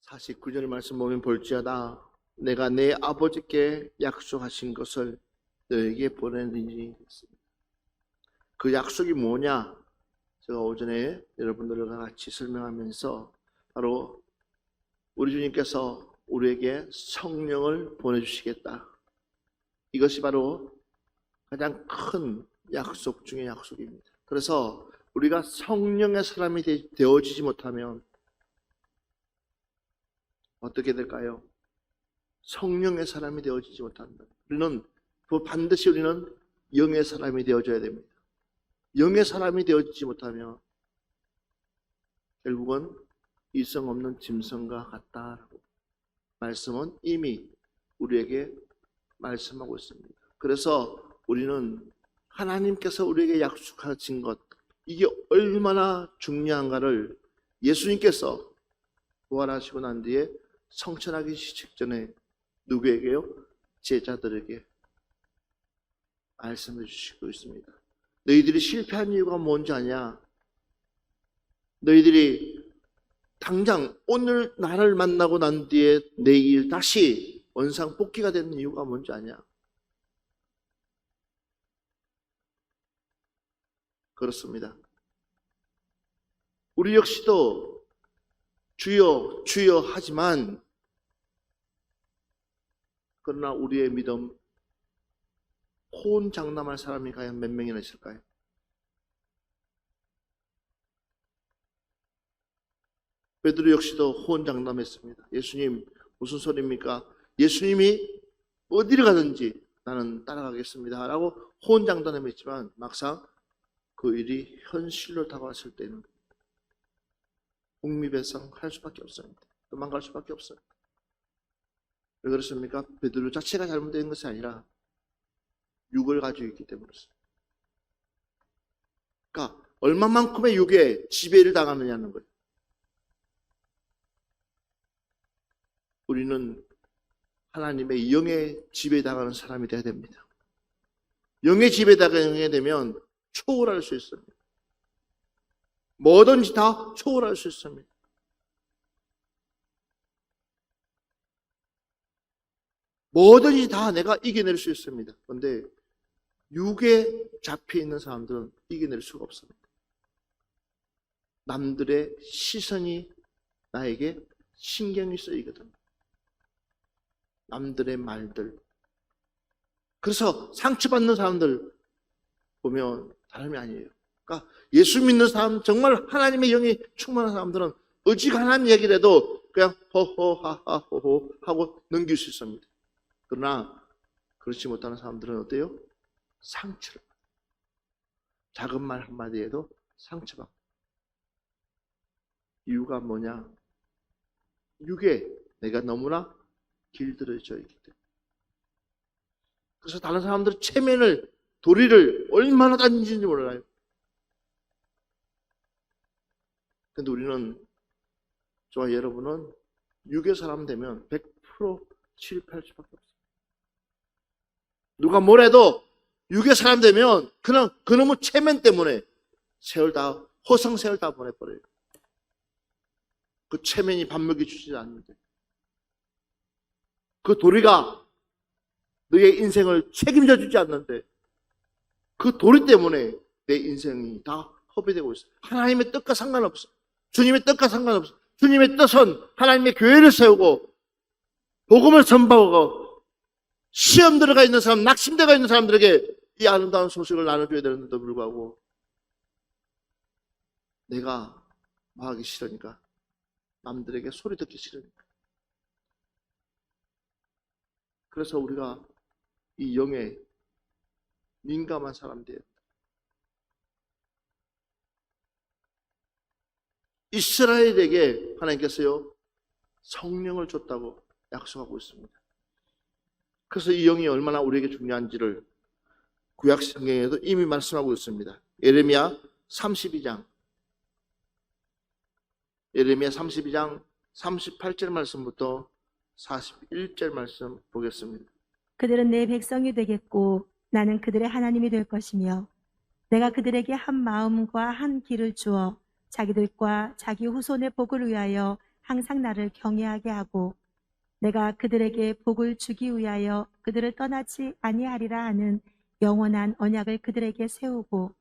49절 말씀 보면 볼지어다 내가 내 아버지께 약속하신 것을 너에게 보내느니. 그 약속이 뭐냐? 제가 오전에 여러분들과 같이 설명하면서 바로 우리 주님께서 우리에게 성령을 보내주시겠다. 이것이 바로 가장 큰 약속 중의 약속입니다. 그래서 우리가 성령의 사람이 되어지지 못하면 어떻게 될까요? 성령의 사람이 되어지지 못한다. 우리는 반드시 우리는 영의 사람이 되어져야 됩니다. 영의 사람이 되어지지 못하면 결국은 이성 없는 짐승과 같다라고 말씀은 이미 우리에게 말씀하고 있습니다. 그래서 우리는 하나님께서 우리에게 약속하신 것, 이게 얼마나 중요한가를 예수님께서 부활하시고 난 뒤에 성천하기 직전에 누구에게요? 제자들에게 말씀해 주시고 있습니다. 너희들이 실패한 이유가 뭔지 아냐? 너희들이 당장 오늘 나를 만나고 난 뒤에 내일 다시 원상복귀가 되는 이유가 뭔지 아냐? 그렇습니다. 우리 역시도 주여 주여 하지만 그러나 우리의 믿음 호언장담할 사람이 과연 몇 명이나 있을까요? 베드로 역시도 호언장담했습니다. 예수님 무슨 소리입니까? 예수님이 어디를 가든지 나는 따라가겠습니다 라고 호언장담했지만 막상 그 일이 현실로 다가왔을 때는 국미배상할 수밖에 없습니다. 도망갈 수밖에 없어요. 왜 그렇습니까? 베드로 자체가 잘못된 것이 아니라 육을 가지고 있기 때문이었어요. 그러니까 얼마만큼의 육에 지배를 당하느냐는 거예요. 우리는 하나님의 영에 지배당하는 사람이 되어야 됩니다. 영에 지배당하게 되면 초월할 수 있습니다. 뭐든지 다 초월할 수 있습니다. 뭐든지 다 내가 이겨낼 수 있습니다. 그런데 육에 잡혀있는 사람들은 이겨낼 수가 없습니다. 남들의 시선이 나에게 신경이 쓰이거든요. 남들의 말들. 그래서 상처받는 사람들 보면 다름이 아니에요. 그러니까 예수 믿는 사람, 정말 하나님의 영이 충만한 사람들은 어지간한 얘기를 해도 그냥 호호하하호호 하고 넘길 수 있습니다. 그러나 그렇지 못하는 사람들은 어때요? 상처를 받아요. 작은 말 한마디에도 상처받고. 이유가 뭐냐? 육에 내가 너무나 길들여져 있기 때문에. 그래서 다른 사람들은 체면을, 도리를 얼마나 다니는지 몰라요. 근데 우리는, 저와 여러분은 육의 사람 되면 100% 실패할 수밖에 없어요. 누가 뭐래도 육의 사람 되면 그냥 그놈의 체면 때문에 허상 세월 다 보내버려요. 그 체면이 밥 먹여주지 않는데, 그 도리가 너의 인생을 책임져 주지 않는데, 그 도리 때문에 내 인생이 다 허비되고 있어요. 하나님의 뜻과 상관없어. 주님의 뜻과 상관없어. 주님의 뜻은 하나님의 교회를 세우고 복음을 전파하고 시험 들어가 있는 사람, 낙심되어 있는 사람들에게 이 아름다운 소식을 나눠줘야 되는데도 불구하고 내가 뭐 하기 싫으니까, 남들에게 소리 듣기 싫으니까. 그래서 우리가 이 영에 민감한 사람들이에요. 이스라엘에게 하나님께서요 성령을 줬다고 약속하고 있습니다. 그래서 이 영이 얼마나 우리에게 중요한지를 구약 성경에도 이미 말씀하고 있습니다. 예레미야 32장 38절 말씀부터 41절 말씀 보겠습니다. 그들은 내 백성이 되겠고 나는 그들의 하나님이 될 것이며 내가 그들에게 한 마음과 한 길을 주어 자기들과 자기 후손의 복을 위하여 항상 나를 경외하게 하고 내가 그들에게 복을 주기 위하여 그들을 떠나지 아니하리라 하는 영원한 언약을 그들에게 세우고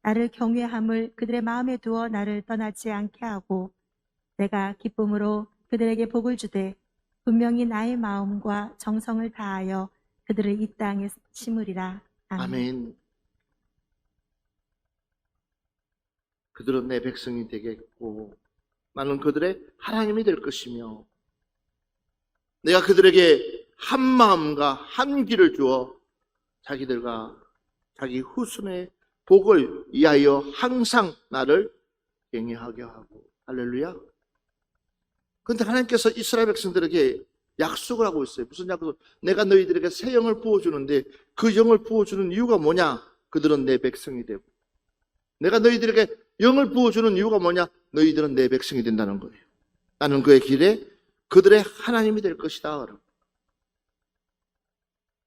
나를 경외함을 그들의 마음에 두어 나를 떠나지 않게 하고 내가 기쁨으로 그들에게 복을 주되 분명히 나의 마음과 정성을 다하여 그들을 이 땅에 심으리라. 아멘. 아멘. 그들은 내 백성이 되겠고 나는 그들의 하나님이 될 것이며 내가 그들에게 한 마음과 한 길을 주어 자기들과 자기 후손의 복을 위하여 항상 나를 경외하게 하고. 할렐루야. 그런데 하나님께서 이스라엘 백성들에게 약속을 하고 있어요. 무슨 약속? 내가 너희들에게 새 영을 부어주는데 그 영을 부어주는 이유가 뭐냐? 그들은 내 백성이 되고 내가 너희들에게 영을 부어주는 이유가 뭐냐? 너희들은 내 백성이 된다는 거예요. 나는 그의 길에 그들의 하나님이 될 것이다.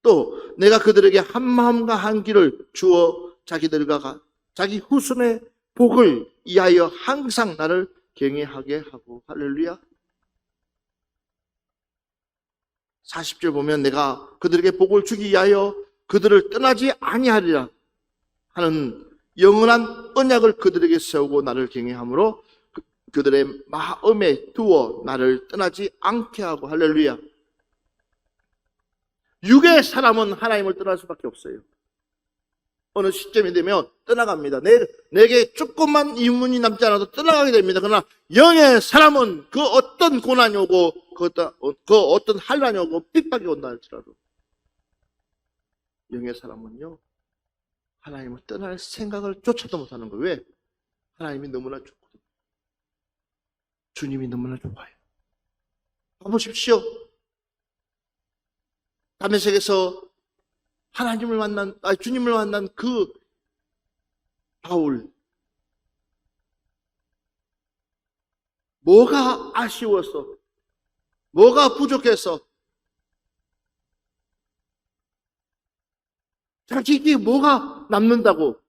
또 내가 그들에게 한 마음과 한 길을 주어 자기들과 자기 후손의 복을 위하여 항상 나를 경외하게 하고. 할렐루야. 40절 보면 내가 그들에게 복을 주기 위하여 그들을 떠나지 아니하리라 하는 영원한 언약을 그들에게 세우고 나를 경외함으로 그들의 마음에 두어 나를 떠나지 않게 하고. 할렐루야. 육의 사람은 하나님을 떠날 수밖에 없어요. 어느 시점이 되면 떠나갑니다. 내게 조금만 이문이 남지 않아도 떠나가게 됩니다. 그러나 영의 사람은 그 어떤 고난이 오고 그 어떤 환난이 오고 핍박이 온다 할지라도 영의 사람은요 하나님을 떠날 생각을 조차도 못하는 거예요. 왜? 하나님이 너무나 좋거든요. 주님이 너무나 좋아요. 봐보십시오. 다메섹에서 주님을 만난 그 바울. 뭐가 아쉬워서, 뭐가 부족해서, 자기에게 뭐가 남는다고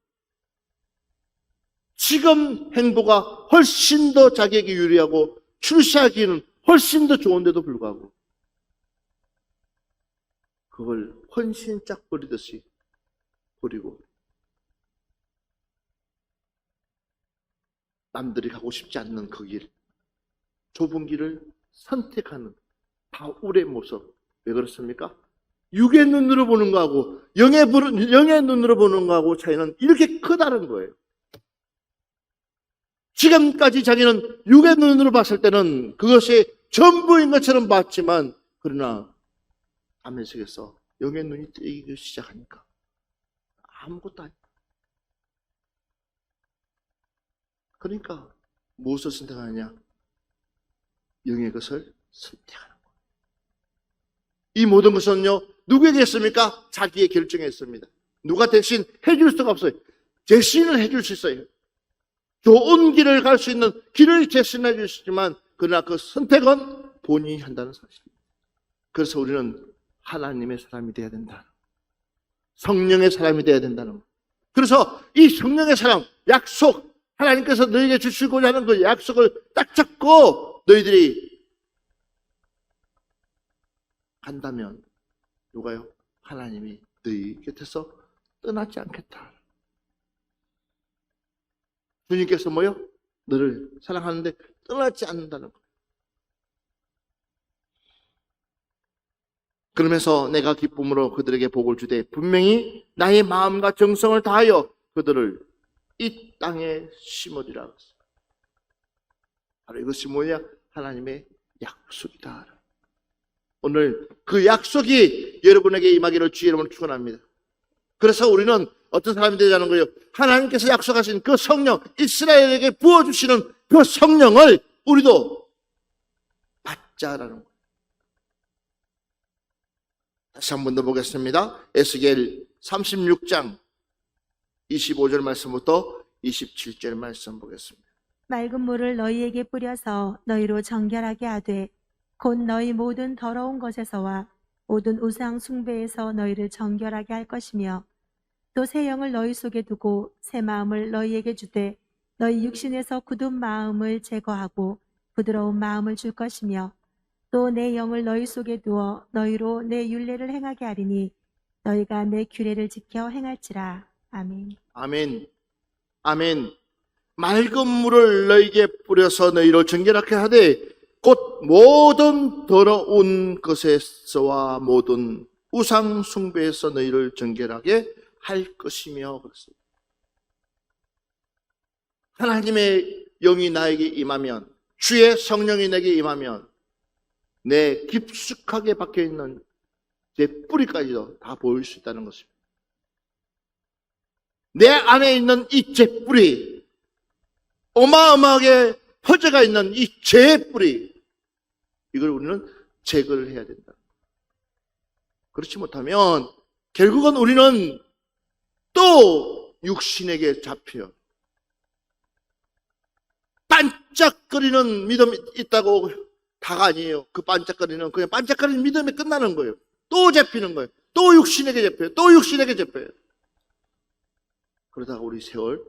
지금 행보가 훨씬 더 자기에게 유리하고 출세하기는 훨씬 더 좋은데도 불구하고 그걸 헌신짝 버리듯이 버리고 남들이 가고 싶지 않는 그 길, 좁은 길을 선택하는 바울의 모습. 왜 그렇습니까? 육의 눈으로 보는 거하고 영의 눈으로 보는 거하고 차이는 이렇게 크다는 거예요. 지금까지 자기는 육의 눈으로 봤을 때는 그것이 전부인 것처럼 봤지만 그러나 다메섹에서 영의 눈이 뜨이기 시작하니까 아무것도 아니야. 그러니까 무엇을 선택하느냐? 영의 것을 선택하는 거예요. 이 모든 것은요 누구에게 했습니까? 자기의 결정에 했습니다. 누가 대신 해줄 수가 없어요. 대신을 해줄 수 있어요. 좋은 길을 갈 수 있는 길을 대신해 줄 수 있지만 그러나 그 선택은 본인이 한다는 사실입니다. 그래서 우리는 하나님의 사람이 되어야 된다. 성령의 사람이 되어야 된다는 것. 그래서 이 성령의 사람, 약속, 하나님께서 너희에게 주시고자 하는 그 약속을 딱 잡고 너희들이 간다면 누가요? 하나님이 너희 곁에서 떠나지 않겠다. 주님께서 뭐요? 너를 사랑하는데 떠나지 않는다는 것. 그러면서 내가 기쁨으로 그들에게 복을 주되 분명히 나의 마음과 정성을 다하여 그들을 이 땅에 심으리라. 바로 이것이 뭐냐? 하나님의 약속이다. 오늘 그 약속이 여러분에게 임하기를 주의 이름으로 축원합니다. 그래서 우리는 어떤 사람이 되자는 거예요? 하나님께서 약속하신 그 성령, 이스라엘에게 부어주시는 그 성령을 우리도 받자라는 거예요. 다시 한 번 더 보겠습니다. 에스겔 36장 25절 말씀부터 27절 말씀 보겠습니다. 맑은 물을 너희에게 뿌려서 너희로 정결하게 하되 곧 너희 모든 더러운 것에서와 모든 우상 숭배에서 너희를 정결하게 할 것이며 또 새 영을 너희 속에 두고 새 마음을 너희에게 주되 너희 육신에서 굳은 마음을 제거하고 부드러운 마음을 줄 것이며 또 내 영을 너희 속에 두어 너희로 내 율례를 행하게 하리니 너희가 내 규례를 지켜 행할지라. 아멘. 아멘. 아멘. 맑은 물을 너희에게 뿌려서 너희를 정결하게 하되 곧 모든 더러운 것에서와 모든 우상 숭배에서 너희를 정결하게 할 것이며 그랬습니다. 하나님의 영이 나에게 임하면, 주의 성령이 내게 임하면 내 깊숙하게 박혀있는 제 뿌리까지도 다 보일 수 있다는 것입니다. 내 안에 있는 이 제 뿌리, 어마어마하게 퍼져가 있는 이 죄의 뿌리, 이걸 우리는 제거를 해야 된다. 그렇지 못하면 결국은 우리는 또 육신에게 잡혀 반짝거리는 믿음이 있다고 다가 아니에요. 그 반짝거리는 그냥 반짝거리는 믿음이 끝나는 거예요. 또 잡히는 거예요. 또 육신에게 잡혀요. 또 육신에게 잡혀요. 그러다가 우리 세월.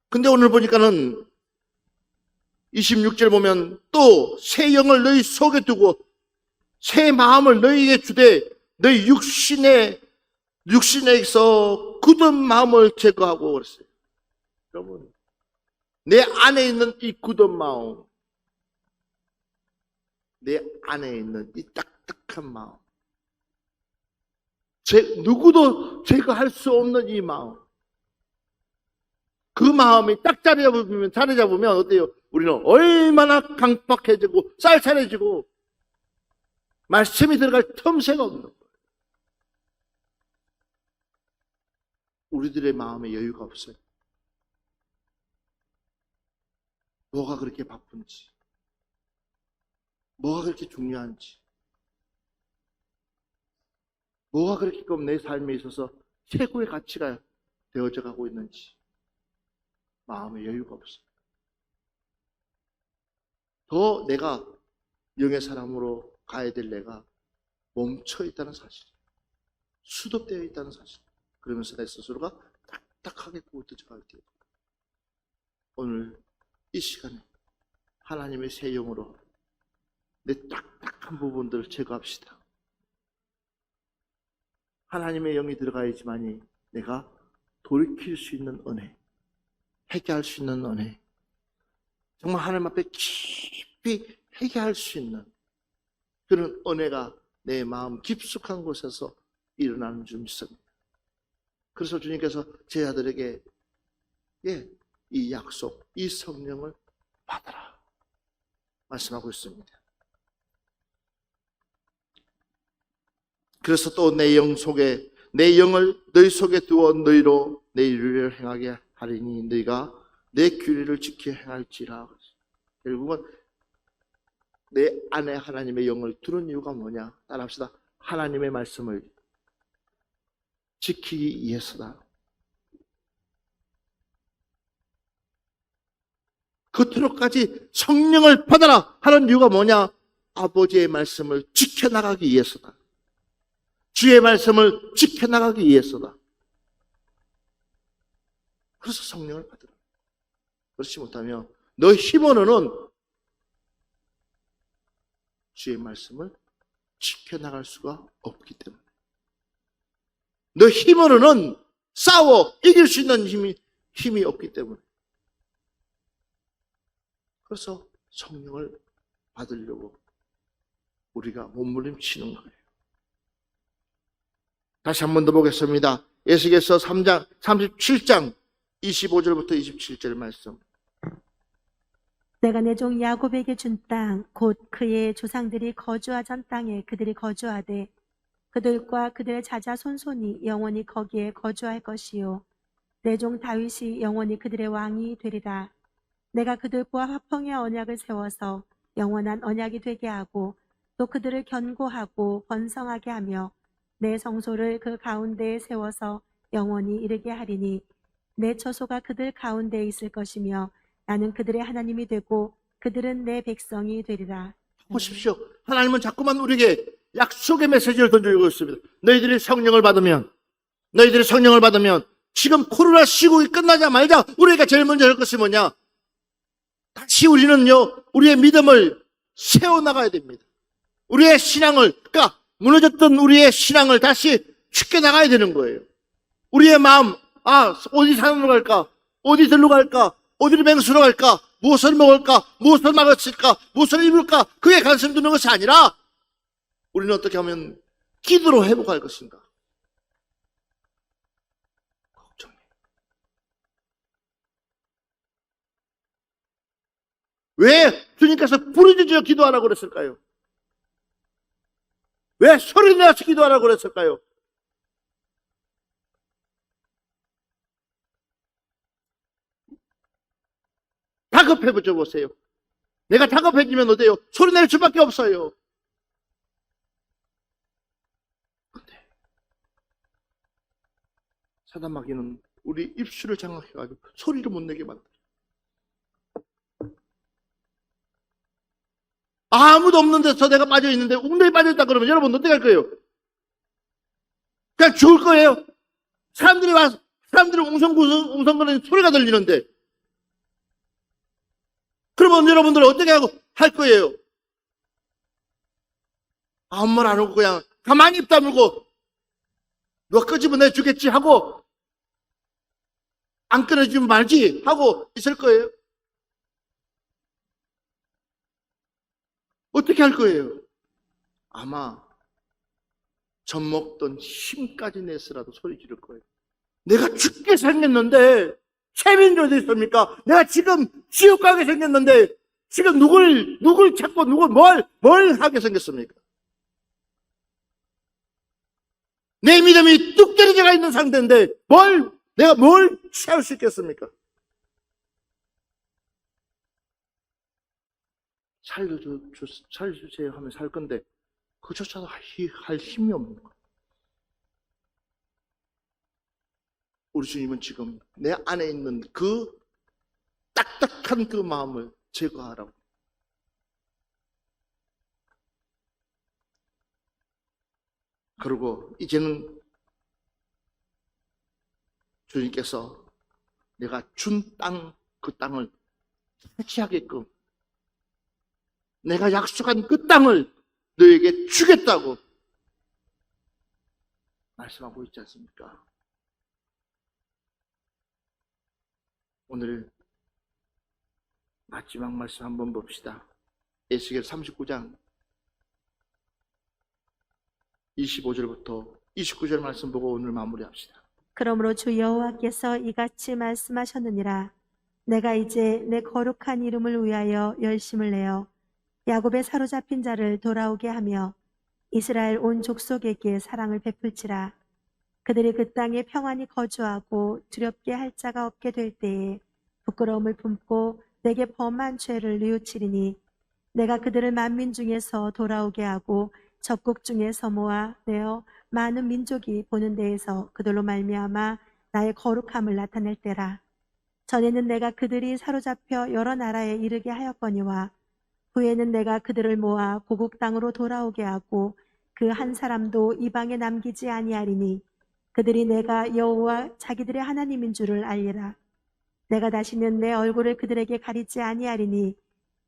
근데 오늘 보니까는 26절 보면 또 새 영을 너희 속에 두고 새 마음을 너희에게 주되 너희 육신에서 굳은 마음을 제거하고 그랬어요. 여러분, 내 안에 있는 이 굳은 마음, 내 안에 있는 이 딱딱한 마음, 누구도 제거할 수 없는 이 마음, 그 마음이 딱 자리 잡으면 어때요? 우리는 얼마나 강팍해지고 쌀쌀해지고 말씀이 들어갈 틈새가 없는 거예요. 우리들의 마음에 여유가 없어요. 뭐가 그렇게 바쁜지, 뭐가 그렇게 중요한지, 뭐가 그렇게 내 삶에 있어서 최고의 가치가 되어져 가고 있는지 마음에 여유가 없어요. 더 내가 영의 사람으로 가야 될 내가 멈춰 있다는 사실, 수독되어 있다는 사실, 그러면서 내 스스로가 딱딱하게 구워져 갈 때 오늘 이 시간에 하나님의 새 영으로 내 딱딱한 부분들을 제거합시다. 하나님의 영이 들어가야지만이 내가 돌이킬 수 있는 은혜, 회개할 수 있는 은혜, 정말 하나님 앞에 깊이 회개할 수 있는 그런 은혜가 내 마음 깊숙한 곳에서 일어나는 줄 믿습니다. 그래서 주님께서 제자들에게 이 약속, 이 성령을 받아라 말씀하고 있습니다. 그래서 또 내 영을 너희 속에 두어 너희로 내 율례를 행하게 하리니 너희가 내 규례를 지켜 행할지라. 결국은 내 안에 하나님의 영을 두는 이유가 뭐냐? 따라합시다. 하나님의 말씀을 지키기 위해서다. 겉으로까지 성령을 받아라 하는 이유가 뭐냐? 아버지의 말씀을 지켜나가기 위해서다. 주의 말씀을 지켜나가기 위해서다. 그래서 성령을 받으라. 그렇지 못하면 너 힘으로는 주의 말씀을 지켜나갈 수가 없기 때문에, 너 힘으로는 싸워 이길 수 있는 힘이 없기 때문에, 그래서 성령을 받으려고 우리가 몸부림치는 거예요. 다시 한 번 더 보겠습니다. 에스겔서 37장 25절부터 27절 말씀. 내가 내 종 야곱에게 준 땅 곧 그의 조상들이 거주하던 땅에 그들이 거주하되 그들과 그들의 자자 손손이 영원히 거기에 거주할 것이요 내 종 다윗이 영원히 그들의 왕이 되리라. 내가 그들과 화평의 언약을 세워서 영원한 언약이 되게 하고 또 그들을 견고하고 번성하게 하며 내 성소를 그 가운데에 세워서 영원히 이르게 하리니 내 처소가 그들 가운데에 있을 것이며 나는 그들의 하나님이 되고 그들은 내 백성이 되리라. 보십시오. 하나님은 자꾸만 우리에게 약속의 메시지를 던져주고 있습니다. 너희들이 성령을 받으면 지금 코로나 시국이 끝나자마자 우리가 제일 먼저 할 것이 뭐냐? 다시 우리는요, 우리의 믿음을 세워나가야 됩니다. 우리의 신앙을, 그러니까 무너졌던 우리의 신앙을 다시 지켜나가야 되는 거예요. 우리의 마음, 어디 산으로 갈까? 어디 들로 갈까? 어디로 맹수로 갈까? 무엇을 먹을까? 무엇을 마실까? 무엇을 입을까? 그에 관심 두는 것이 아니라 우리는 어떻게 하면 기도로 회복할 것인가? 걱정해. 왜 주님께서 부르짖어 기도하라고 그랬을까요? 왜 소리내서 기도하라고 그랬을까요? 다급해져 보세요. 내가 다급해지면 어때요? 소리낼 수밖에 없어요. 근데 사단마귀는 우리 입술을 장악해가지고 소리를 못 내게 만들어요. 아무도 없는 데서 내가 빠져있는데 웅덩이 빠져있다 그러면 여러분 어떻게 할 거예요? 그냥 죽을 거예요. 사람들이 웅성거리는 소리가 들리는데 그러면 여러분들 어떻게 할 거예요? 아무 말 안 하고 그냥 가만히 입 다물고 누가 끄집어내 주겠지 하고 안 끊어지면 말지 하고 있을 거예요? 어떻게 할 거예요? 아마 젖먹던 힘까지 내서라도 소리 지를 거예요. 내가 죽게 생겼는데 최민이 어디 있습니까? 내가 지금 지옥 가게 생겼는데 지금 누굴 찾고 뭘 하게 생겼습니까? 내 믿음이 뚝 떨어져가 있는 상태인데 내가 뭘 취할 수 있겠습니까? 살려주세요 하면 살 건데 그조차도 할 힘이 없는 거예요. 우리 주님은 지금 내 안에 있는 그 딱딱한 그 마음을 제거하라고. 그리고 이제는 주님께서 내가 준 그 땅을 차지하게끔 내가 약속한 그 땅을 너에게 주겠다고 말씀하고 있지 않습니까? 오늘 마지막 말씀 한번 봅시다. 에스겔 39장 25절부터 29절 말씀 보고 오늘 마무리합시다. 그러므로 주 여호와께서 이같이 말씀하셨느니라. 내가 이제 내 거룩한 이름을 위하여 열심을 내어 야곱의 사로잡힌 자를 돌아오게 하며 이스라엘 온 족속에게 사랑을 베풀지라. 그들이 그 땅에 평안히 거주하고 두렵게 할 자가 없게 될 때에 부끄러움을 품고 내게 범한 죄를 뉘우치리니 내가 그들을 만민 중에서 돌아오게 하고 적국 중에서 모아 내어 많은 민족이 보는 데에서 그들로 말미암아 나의 거룩함을 나타낼 때라. 전에는 내가 그들이 사로잡혀 여러 나라에 이르게 하였거니와 후에는 내가 그들을 모아 고국 땅으로 돌아오게 하고 그 한 사람도 이방에 남기지 아니하리니 그들이 내가 여호와 자기들의 하나님인 줄을 알리라. 내가 다시는 내 얼굴을 그들에게 가리지 아니하리니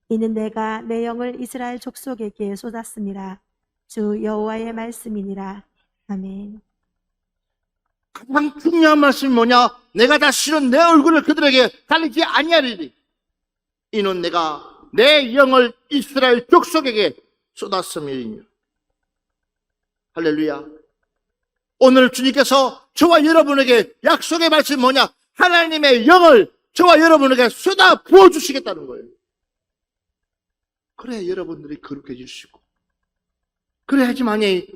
이는 내가 내 영을 이스라엘 족속에게 쏟았음이라. 주 여호와의 말씀이니라. 아멘. 가장 중요한 말씀이 뭐냐? 내가 다시는 내 얼굴을 그들에게 가리지 아니하리니 이는 내가 내 영을 이스라엘 족속에게 쏟았음이니라. 할렐루야. 오늘 주님께서 저와 여러분에게 약속의 말씀이 뭐냐? 하나님의 영을 저와 여러분에게 쏟아 부어주시겠다는 거예요. 그래야 여러분들이 거룩해지시고 그래야지만이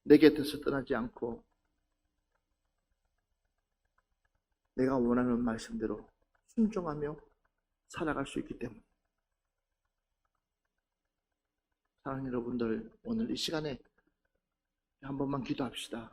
내 곁에서 떠나지 않고 내가 원하는 말씀대로 순종하며 살아갈 수 있기 때문에 사랑하는 여러분들 오늘 이 시간에 한 번만 기도합시다.